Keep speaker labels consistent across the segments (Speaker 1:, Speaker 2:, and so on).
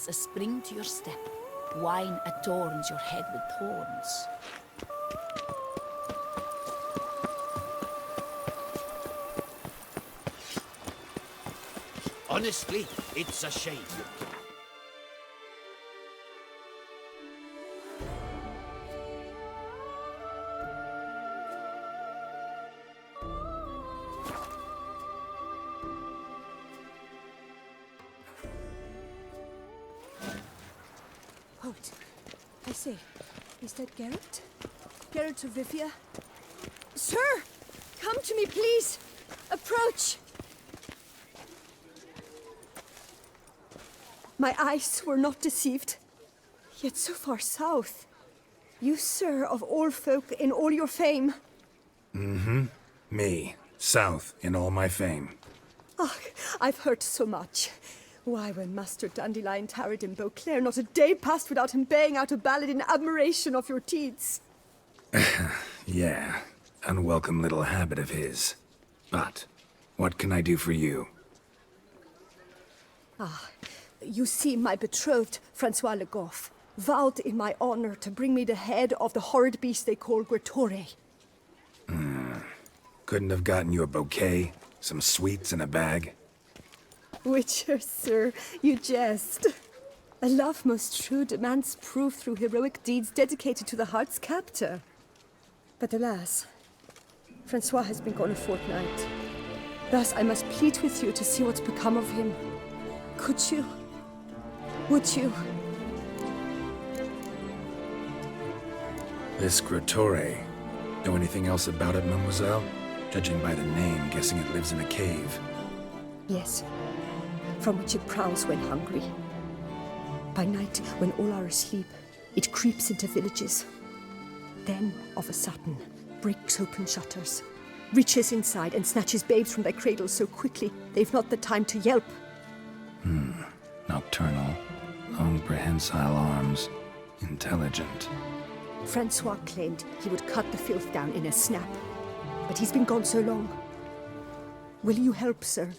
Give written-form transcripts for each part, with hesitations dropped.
Speaker 1: a spring to your step. Wine adorns your head with thorns.
Speaker 2: Honestly, it's a shame.
Speaker 3: Halt. I say, is that Geralt? Geralt of Rivia? Sir! Come to me, please! Approach! My eyes were not deceived. Yet so far south. You, sir, of all folk in all your fame.
Speaker 4: Me, south in all my fame.
Speaker 3: Ah, I've heard so much. Why, when Master Dandelion tarried in Beauclair, not a day passed without him baying out a ballad in admiration of your deeds.
Speaker 4: Yeah, unwelcome little habit of his. But, what can I do for you?
Speaker 3: You see, my betrothed, Francois Le Goff, vowed in my honor to bring me the head of the horrid beast they call Gretore.
Speaker 4: Couldn't have gotten you a bouquet, some sweets in a bag?
Speaker 3: Witcher, sir, you jest. A love most true demands proof through heroic deeds dedicated to the heart's captor. But alas, Francois has been gone a fortnight. Thus I must plead with you to see what's become of him. Could you? Would you?
Speaker 4: This Gretore. Know anything else about it, mademoiselle? Judging by the name, guessing it lives in a cave.
Speaker 3: Yes, from which it prowls when hungry. By night, when all are asleep, it creeps into villages. Then, of a sudden, breaks open shutters, reaches inside and snatches babes from their cradles so quickly they've not the time to yelp.
Speaker 4: Nocturnal, long prehensile arms, intelligent.
Speaker 3: Francois claimed he would cut the filth down in a snap, but he's been gone so long. Will you help, sir?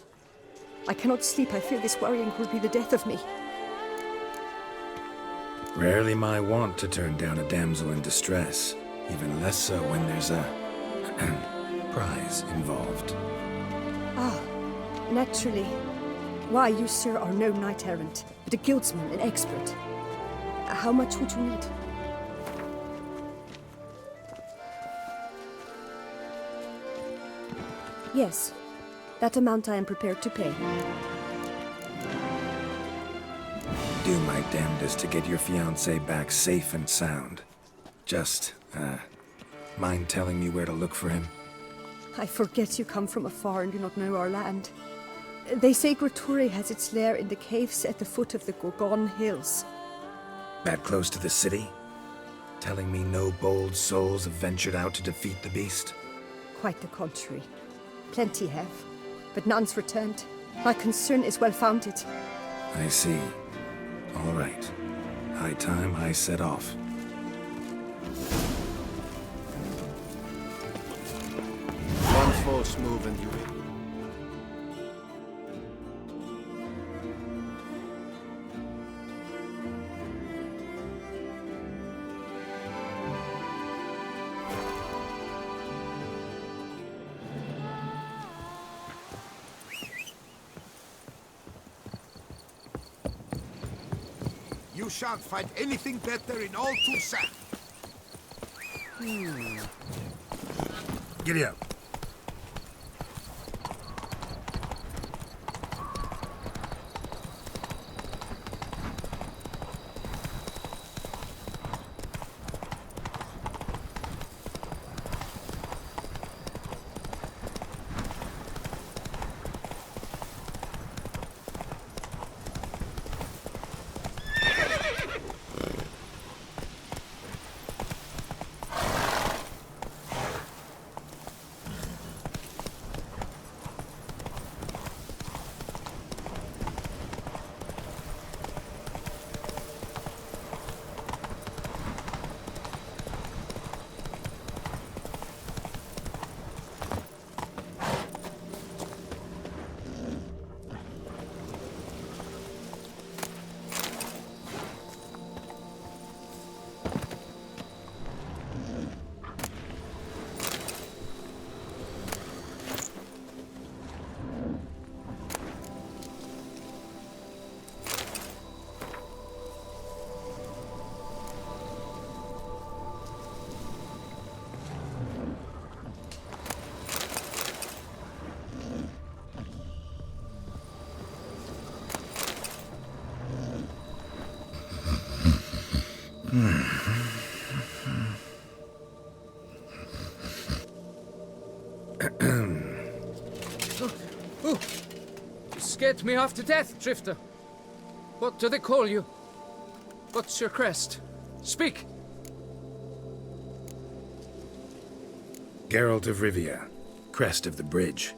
Speaker 3: I cannot sleep. I fear this worrying will be the death of me.
Speaker 4: Rarely my wont to turn down a damsel in distress, even less so when there's a prize involved.
Speaker 3: Ah, naturally. Why, you, sir, are no knight-errant, but a guildsman, an expert. How much would you need? Yes, that amount I am prepared to pay.
Speaker 4: Do my damnedest to get your fiancé back safe and sound. Just, mind telling me where to look for him?
Speaker 3: I forget you come from afar and do not know our land. They say Gretore has its lair in the caves at the foot of the Gorgon Hills.
Speaker 4: That close to the city? Telling me no bold souls have ventured out to defeat the beast?
Speaker 3: Quite the contrary. Plenty have, but none's returned. My concern is well-founded.
Speaker 4: I see. All right. High time I set off.
Speaker 2: One false move and you win. You shan't find anything better in all Toussaint.
Speaker 4: Giddy up.
Speaker 5: You scared me half to death, Drifter. What do they call you? What's your crest? Speak!
Speaker 4: Geralt of Rivia, crest of the bridge.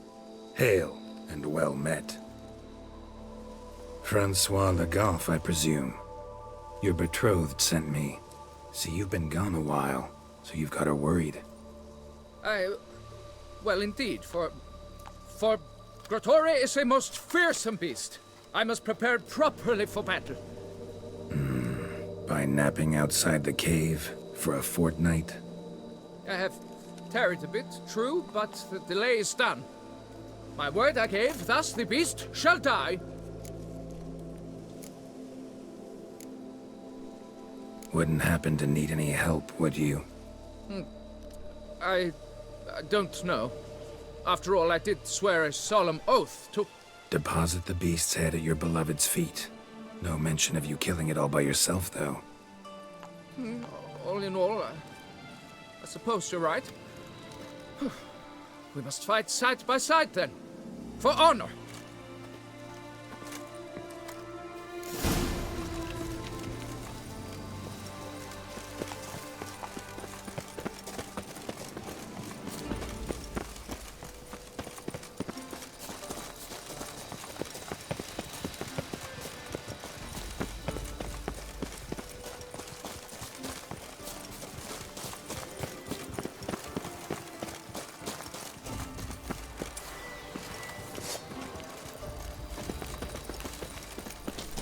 Speaker 4: Hail and well met. Francois Le Goff, I presume. Your betrothed sent me. See, you've been gone a while, so you've got her worried.
Speaker 5: Well, indeed, for Grotore is a most fearsome beast. I must prepare properly for battle.
Speaker 4: By napping outside the cave for a fortnight?
Speaker 5: I have tarried a bit, true, but the delay is done. My word I gave, thus the beast shall die.
Speaker 4: Wouldn't happen to need any help, would you?
Speaker 5: I don't know. After all, I did swear a solemn oath to...
Speaker 4: Deposit the beast's head at your beloved's feet. No mention of you killing it all by yourself, though.
Speaker 5: All in all, I suppose you're right. We must fight side by side, then. For honor!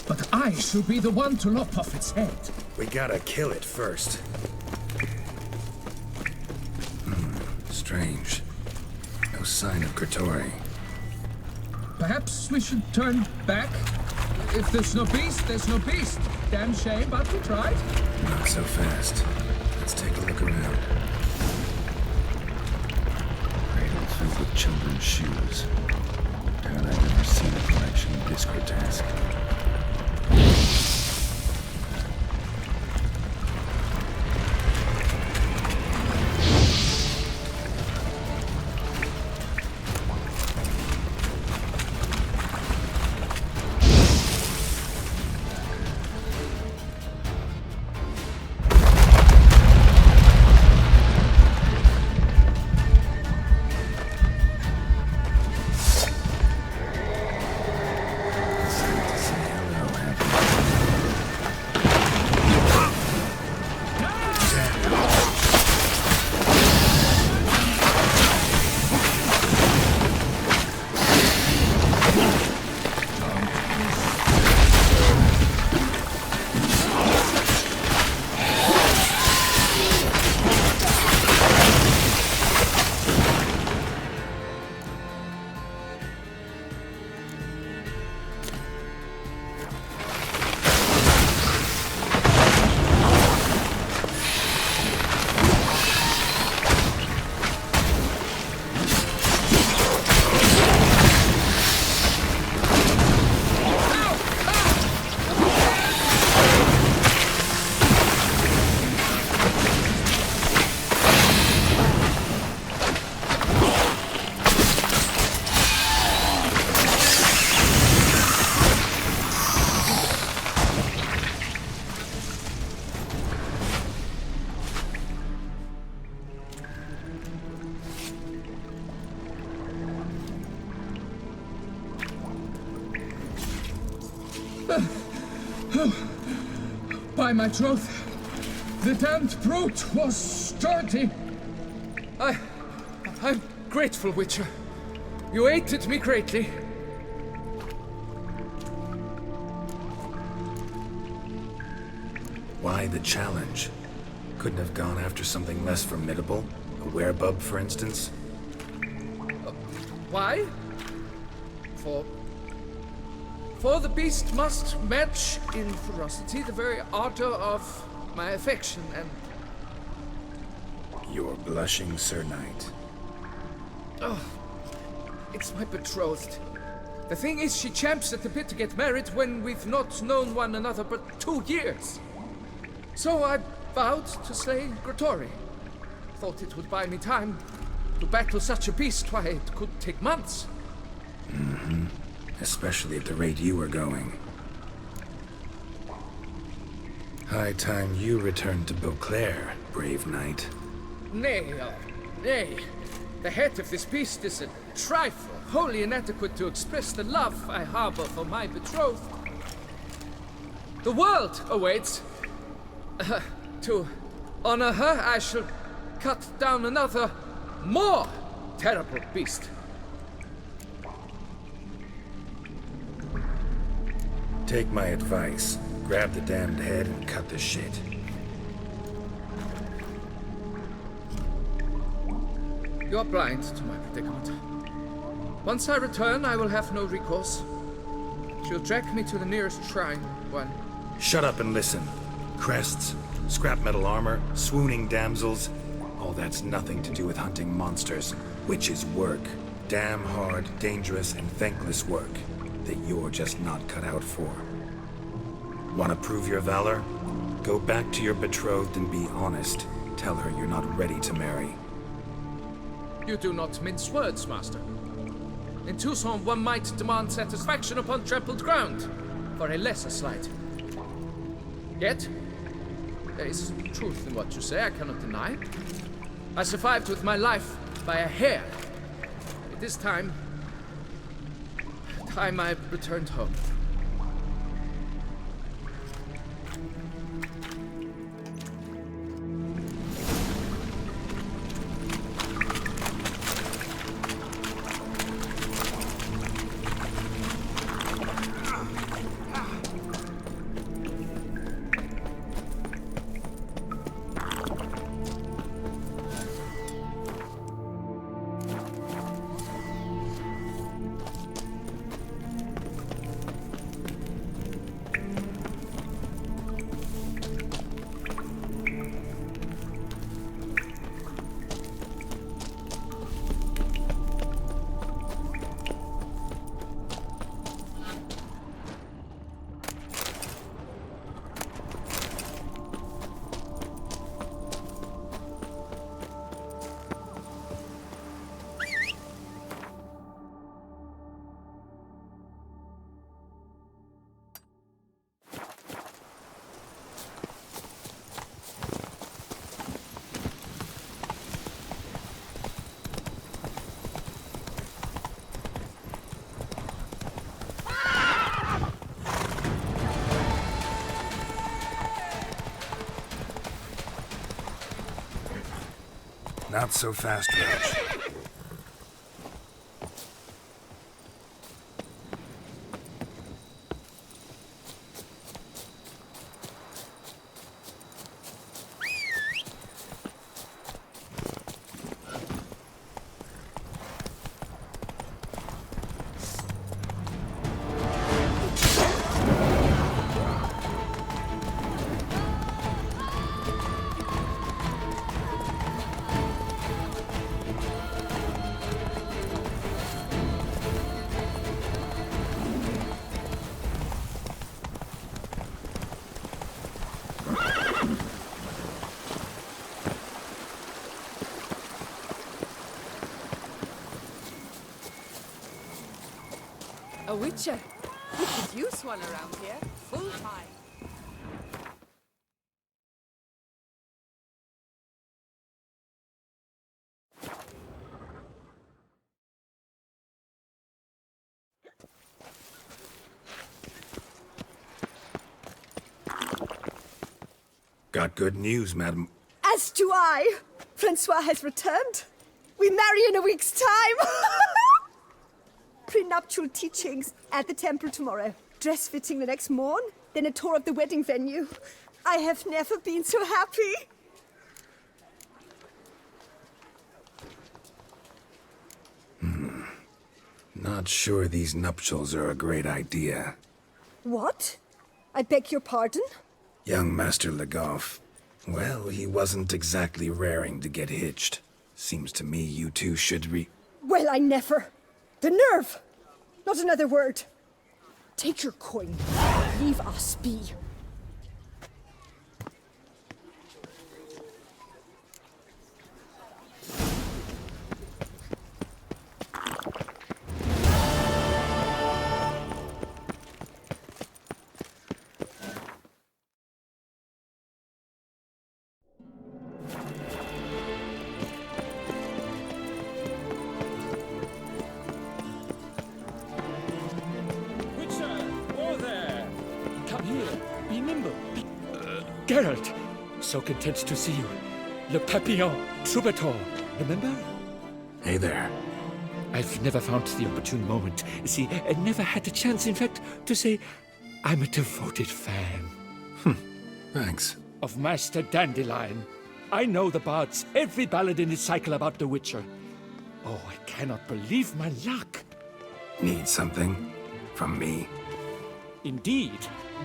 Speaker 5: But I should be the one to lop off its head.
Speaker 4: We gotta kill it first. Strange. No sign of Grotore.
Speaker 5: Perhaps we should turn back? If there's no beast, there's no beast. Damn shame, but we tried.
Speaker 4: Not so fast. Let's take a look around. Cradle filled with children's shoes. Doubt I've ever seen a collection this grotesque.
Speaker 5: By my troth, the damned brute was sturdy. I'm grateful, Witcher. You aided me greatly.
Speaker 4: Why the challenge? Couldn't have gone after something less formidable? A werebub, for instance?
Speaker 5: Why? For the beast must match in ferocity the very ardor of my affection, and...
Speaker 4: You're blushing, Sir Knight.
Speaker 5: Oh, it's my betrothed. The thing is, she champs at the bit to get married when we've not known one another but 2 years. So I vowed to slay Grigori. Thought it would buy me time to battle such a beast. Why, it could take months.
Speaker 4: Especially at the rate you were going. High time you returned to Beauclair, brave knight.
Speaker 5: Nay, nay. The head of this beast is a trifle, wholly inadequate to express the love I harbor for my betrothed. The world awaits. To honor her, I shall cut down another, more terrible beast.
Speaker 4: Take my advice. Grab the damned head and cut the shit.
Speaker 5: You're blind to my predicament. Once I return, I will have no recourse. She'll drag me to the nearest shrine while...
Speaker 4: Shut up and listen. Crests, scrap metal armor, swooning damsels. All that's nothing to do with hunting monsters. Witches' work. Damn hard, dangerous, and thankless work that you're just not cut out for. Want to prove your valor? Go back to your betrothed and be honest. Tell her you're not ready to marry.
Speaker 5: You do not mince words, master. In Tucson, one might demand satisfaction upon trampled ground for a lesser slight. Yet, there is truth in what you say, I cannot deny. I survived with my life by a hair. It is time I returned home.
Speaker 4: Not so fast, Roach.
Speaker 3: A witcher. We could use one around here. Full time.
Speaker 4: Got good news, madam.
Speaker 3: As do I. Francois has returned. We marry in a week's time. Prenuptial teachings at the temple tomorrow. Dress fitting the next morn. Then a tour of the wedding venue. I have never been so happy.
Speaker 4: Not sure these nuptials are a great idea.
Speaker 3: What? I beg your pardon?
Speaker 4: Young Master Legoff. Well, he wasn't exactly raring to get hitched. Seems to me you two should
Speaker 3: Well, I never. The nerve! Not another word. Take your coin. Leave us be.
Speaker 6: remember. Geralt, so content to see you. Le Papillon, Troubadour, remember?
Speaker 4: Hey there.
Speaker 6: I've never found the opportune moment. See, I never had a chance, in fact, to say I'm a devoted fan.
Speaker 4: Thanks.
Speaker 6: Of Master Dandelion. I know the bards, every ballad in his cycle about the Witcher. Oh, I cannot believe my luck.
Speaker 4: Need something? From me?
Speaker 6: Indeed,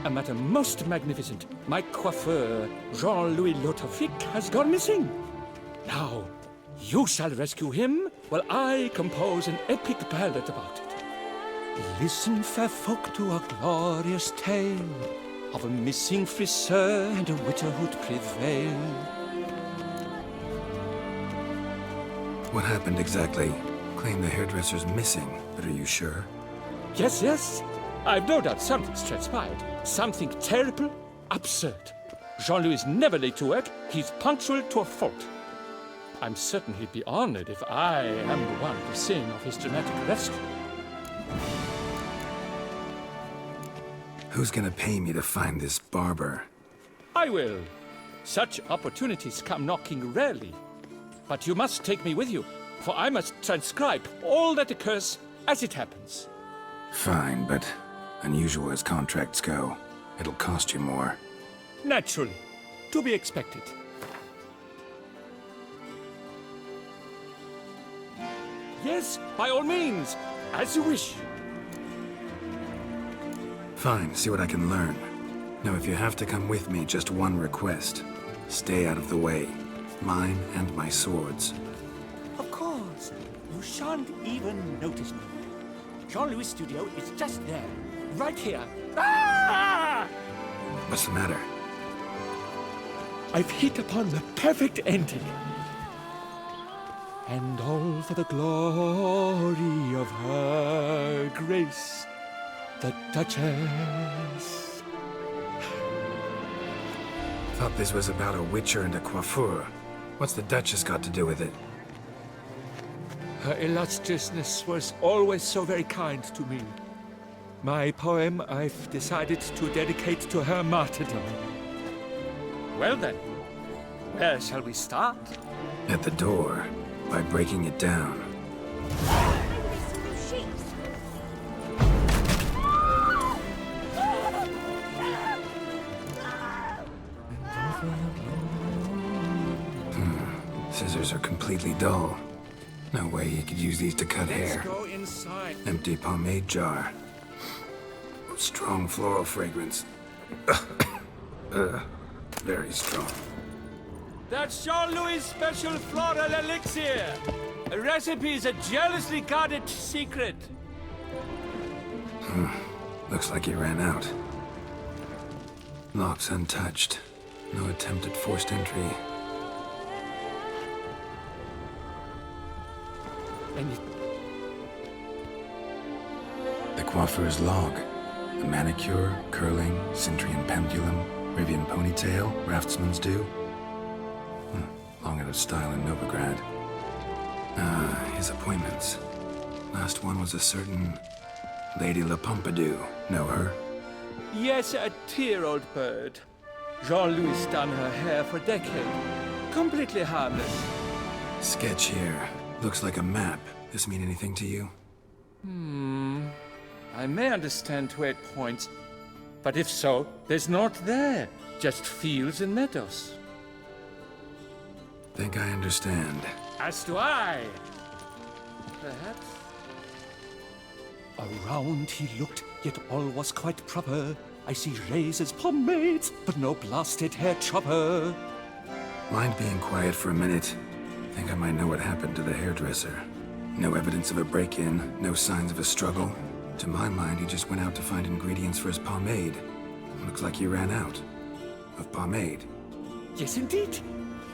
Speaker 6: a matter most magnificent. My coiffeur, Jean-Louis Lotovic, has gone missing. Now, you shall rescue him while I compose an epic ballad about it. Listen, fair folk, to a glorious tale of a missing friseur and a widowhood prevail.
Speaker 4: What happened exactly? Claim the hairdresser's missing, but are you sure?
Speaker 6: Yes, yes. I've no doubt something's transpired. Something terrible, absurd. Jean-Louis is never late to work. He's punctual to a fault. I'm certain he'd be honored if I am the one to sing of his dramatic rescue.
Speaker 4: Who's gonna pay me to find this barber?
Speaker 6: I will. Such opportunities come knocking rarely. But you must take me with you, for I must transcribe all that occurs as it happens.
Speaker 4: Fine, but unusual as contracts go, it'll cost you more.
Speaker 6: Naturally. To be expected. Yes, by all means. As you wish.
Speaker 4: Fine, see what I can learn. Now, if you have to come with me, just one request. Stay out of the way. Mine and my swords.
Speaker 6: Of course. You shan't even notice me. Jean-Louis' studio is just there. Right here. Ah!
Speaker 4: What's the matter?
Speaker 6: I've hit upon the perfect ending. And all for the glory of her grace, the Duchess.
Speaker 4: Thought this was about a witcher and a coiffeur. What's the Duchess got to do with it?
Speaker 6: Her illustriousness was always so very kind to me. My poem I've decided to dedicate to her martyrdom. Well then, where shall we start?
Speaker 4: At the door, by breaking it down. Scissors are completely dull. No way you could use these to cut hair.
Speaker 6: Go inside.
Speaker 4: Empty pomade jar. Strong floral fragrance. Very strong.
Speaker 6: That's Jean-Louis' special floral elixir. A recipe is a jealously guarded secret.
Speaker 4: Looks like he ran out. Locks untouched. No attempt at forced entry. The coiffeur's log. A manicure, curling, Centrian pendulum, Rivian ponytail, raftsman's due. Long out of style in Novigrad. His appointments. Last one was a certain Lady La Pompadour. Know her?
Speaker 6: Yes, a dear old bird. Jean-Louis done her hair for decades. Completely harmless.
Speaker 4: Sketch here. Looks like a map. This mean anything to you?
Speaker 6: I may understand where it points, but if so, there's naught there. Just fields and meadows.
Speaker 4: Think I understand.
Speaker 6: As do I. Perhaps. Around he looked, yet all was quite proper. I see razors, pomades, but no blasted hair chopper.
Speaker 4: Mind being quiet for a minute? Think I might know what happened to the hairdresser. No evidence of a break-in, no signs of a struggle. To my mind, he just went out to find ingredients for his pomade. Looks like he ran out. Of pomade.
Speaker 6: Yes, indeed.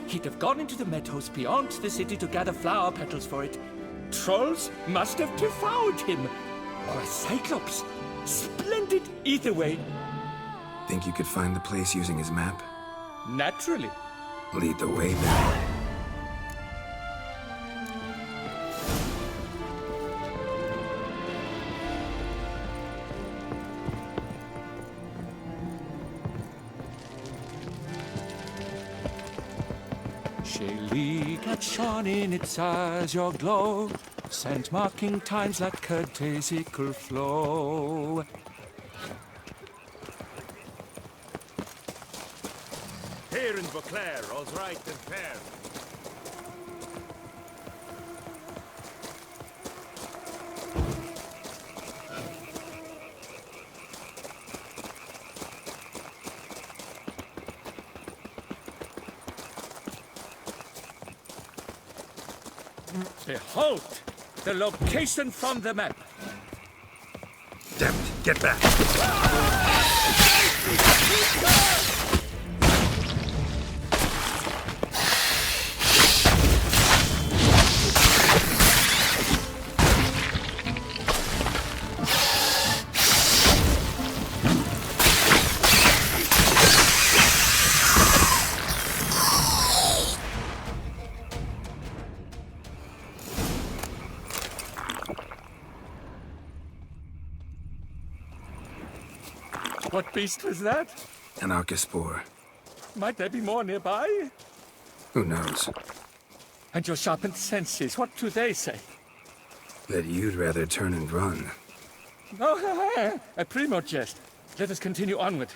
Speaker 6: He'd have gone into the meadows beyond the city to gather flower petals for it. Trolls must have devoured him. Or a cyclops. Splendid either way.
Speaker 4: Think you could find the place using his map?
Speaker 6: Naturally.
Speaker 4: Lead the way then.
Speaker 6: Shaylee shone in its eyes your glow, scent marking times like a daisical flow.
Speaker 4: Here in Beauclair, all's right and fair.
Speaker 6: Behold, the location from the map.
Speaker 4: Damn it, get back!
Speaker 6: What beast was that?
Speaker 4: An Archispore.
Speaker 6: Might there be more nearby?
Speaker 4: Who knows?
Speaker 6: And your sharpened senses, what do they say?
Speaker 4: That you'd rather turn and run.
Speaker 6: Oh, a primo jest. Let us continue onward.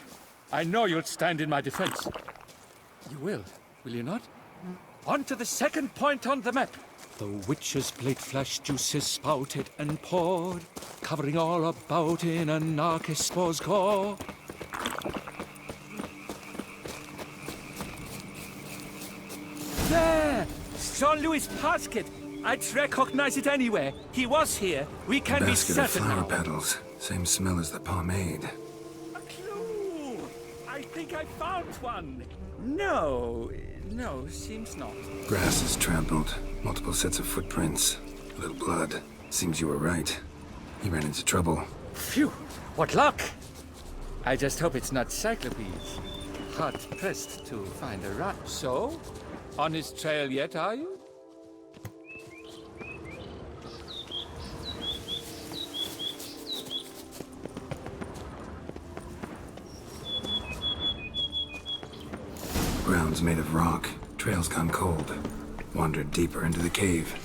Speaker 6: I know you'll stand in my defense. You will you not? On to the second point on the map. The witch's blade flash juices spouted and poured, covering all about in an Archispore's core. There! Jean-Louis' basket! I'd recognize it anywhere. He was here. We can be
Speaker 4: Basket of
Speaker 6: certain
Speaker 4: flower
Speaker 6: now.
Speaker 4: petals. Same smell as the pomade.
Speaker 6: A clue! I think I found one. No, seems not.
Speaker 4: Grass is trampled. Multiple sets of footprints. A little blood. Seems you were right. He ran into trouble.
Speaker 6: Phew, what luck! I just hope it's not Cyclopes. Hard pressed to find a rat. So, on his trail yet, are you?
Speaker 4: Ground's made of rock. Trail's gone cold. Wandered deeper into the cave.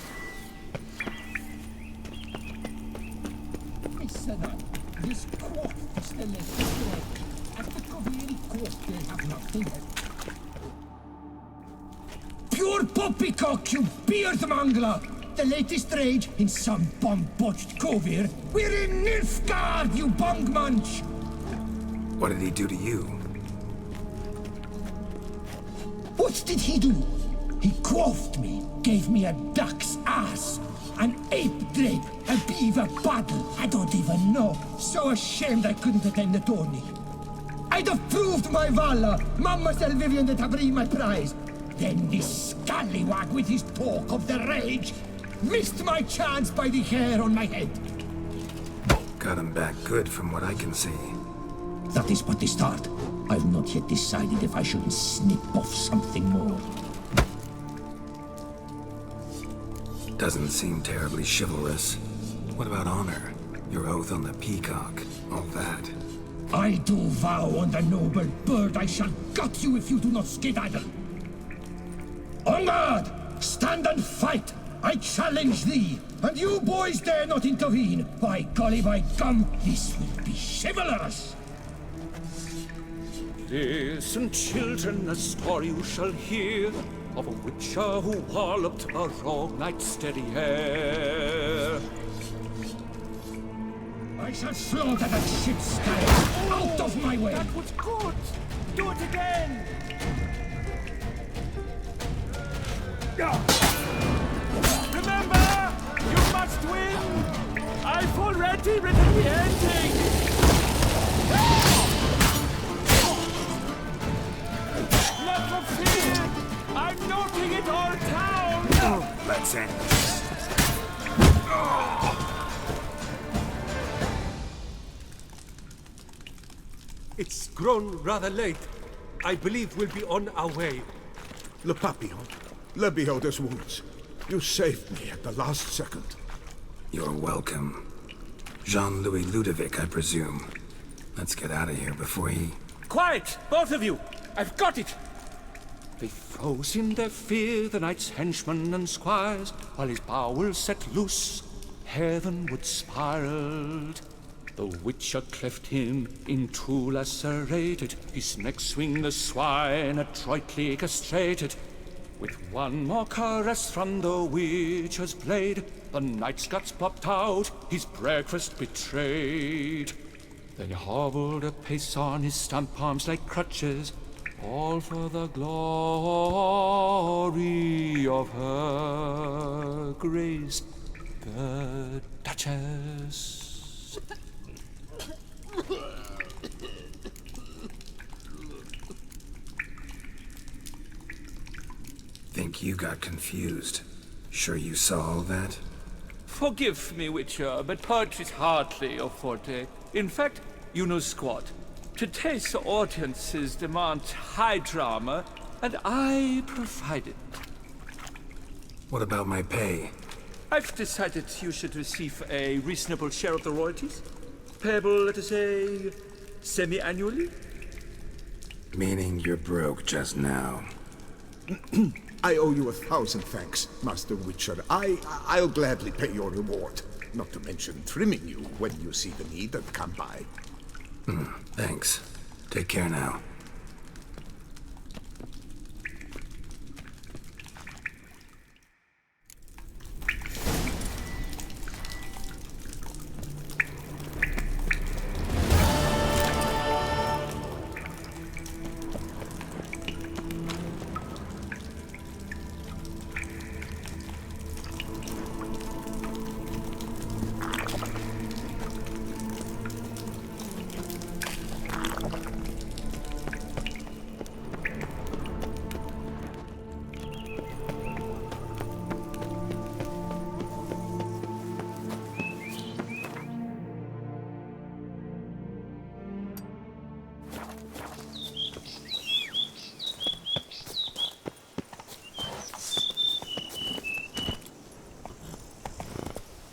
Speaker 7: Pure poppycock, you beard mangler! The latest rage in some bomb-botched cove here. We're in Nilfgaard, you bung munch!
Speaker 4: What did he do to you?
Speaker 7: What did he do? He quaffed me, gave me a duck's ass, an ape drape, a beaver paddle. I don't even know. So ashamed I couldn't attend the tourney. I'd have proved my valor, Mademoiselle Vivian de Tabry my prize. Then this scallywag with his talk of the rage missed my chance by the hair on my head.
Speaker 4: Got him back good from what I can see.
Speaker 7: That is but the start. I've not yet decided if I shouldn't snip off something more.
Speaker 4: Doesn't seem terribly chivalrous. What about honor? Your oath on the peacock, all that.
Speaker 7: I do vow on the noble bird I shall gut you if you do not skedaddle. On guard! Stand and fight! I challenge thee! And you boys dare not intervene! By golly, by gum, this will be chivalrous!
Speaker 6: Listen, children, a story you shall hear of a witcher who walloped a rogue knight's steady hair.
Speaker 7: I shall slaughter that shit sky! Out of my way!
Speaker 6: That was good! Do it again! Remember, you must win! I've already written the ending! Never fear! I'm noting it all down!
Speaker 4: Let's end this.
Speaker 8: It's grown rather late. I believe we'll be on our way.
Speaker 2: Le Papillon, let me hold his wounds. You saved me at the last second.
Speaker 4: You're welcome. Jean-Louis Ludovic, I presume. Let's get out of here before he...
Speaker 6: Quiet, both of you! I've got it! They froze in their fear, the knight's henchmen and squires, while his bowels set loose, heavenward spiraled. The Witcher cleft him in two lacerated, his neck swing the swine adroitly castrated. With one more caress from the Witcher's blade, the knight's guts popped out, his breakfast betrayed. Then he hobbled a pace on his stump arms like crutches, all for the glory of her grace, the Duchess.
Speaker 4: Think you got confused. Sure you saw all that?
Speaker 6: Forgive me, Witcher, but poetry's hardly your forte. In fact, you know squat. Today's audiences demand high drama, and I provide it.
Speaker 4: What about my pay?
Speaker 6: I've decided you should receive a reasonable share of the royalties. Payable, let us say, semi-annually?
Speaker 4: Meaning you're broke just now.
Speaker 2: I owe you 1,000 thanks, Master Witcher. I'll gladly pay your reward. Not to mention trimming you when you see the need and come by.
Speaker 4: Thanks. Take care now.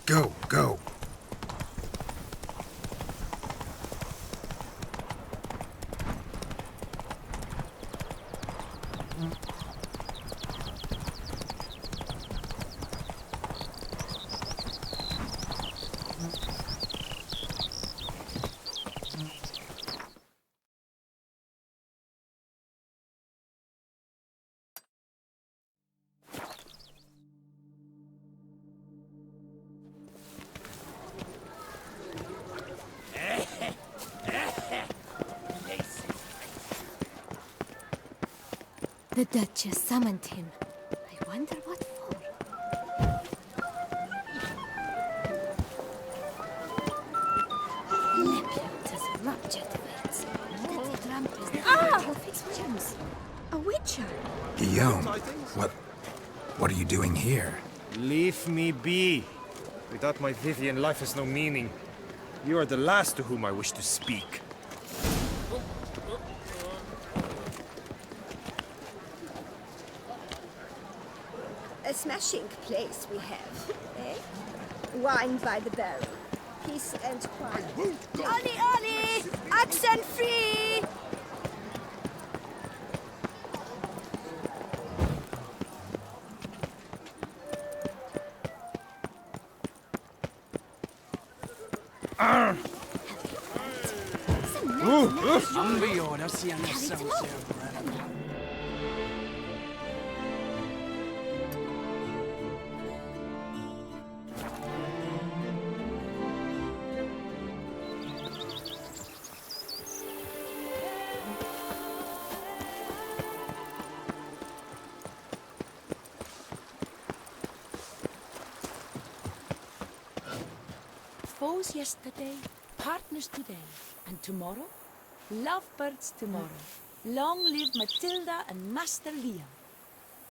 Speaker 4: Go, go.
Speaker 3: The Duchess summoned him. I wonder what for. Lepiot ruptured wings. A witcher!
Speaker 4: Guillaume, what are you doing here?
Speaker 9: Leave me be. Without my Vivian, life has no meaning. You are the last to whom I wish to speak.
Speaker 3: A smashing place we have, eh? Wine by the barrel. Peace and quiet. Ollie, Ollie! Accent free!
Speaker 1: Foes yesterday, partners today, and tomorrow, lovebirds tomorrow. Long live Matilda and Master Liam.